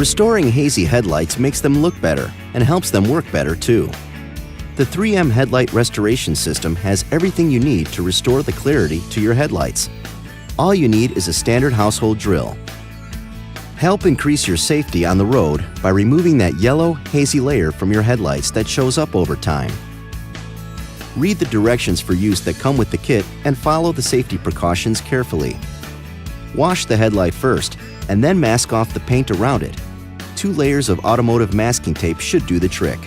Restoring hazy headlights makes them look better and helps them work better too. The 3M Headlight Restoration System has everything you need to restore the clarity to your headlights. All you need is a standard household drill. Help increase your safety on the road by removing that yellow, hazy layer from your headlights that shows up over time. Read the directions for use that come with the kit and follow the safety precautions carefully. Wash the headlight first and then mask off the paint around it. 2 layers of automotive masking tape should do the trick.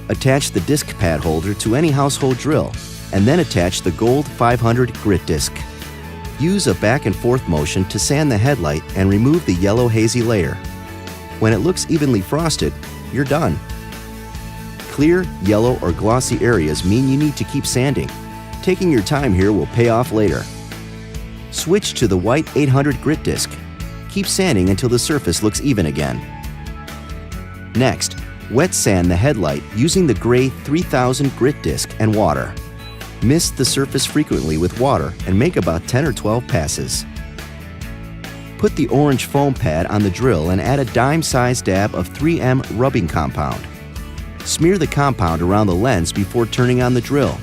Attach the disc pad holder to any household drill and then attach the gold 500 grit disc. Use a back and forth motion to sand the headlight and remove the yellow hazy layer. When it looks evenly frosted, you're done. Clear, yellow, or glossy areas mean you need to keep sanding. Taking your time here will pay off later. Switch to the white 800 grit disc. Keep sanding until the surface looks even again. Next, wet sand the headlight using the gray 3000 grit disc and water. Mist the surface frequently with water and make about 10 or 12 passes. Put the orange foam pad on the drill and add a dime-sized dab of 3M rubbing compound. Smear the compound around the lens before turning on the drill.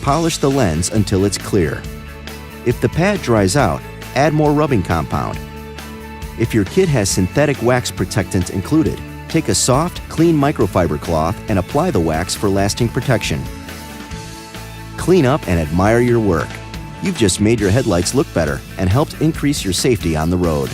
Polish the lens until it's clear. If the pad dries out, add more rubbing compound. If your kit has synthetic wax protectant included, take a soft, clean microfiber cloth and apply the wax for lasting protection. Clean up and admire your work. You've just made your headlights look better and helped increase your safety on the road.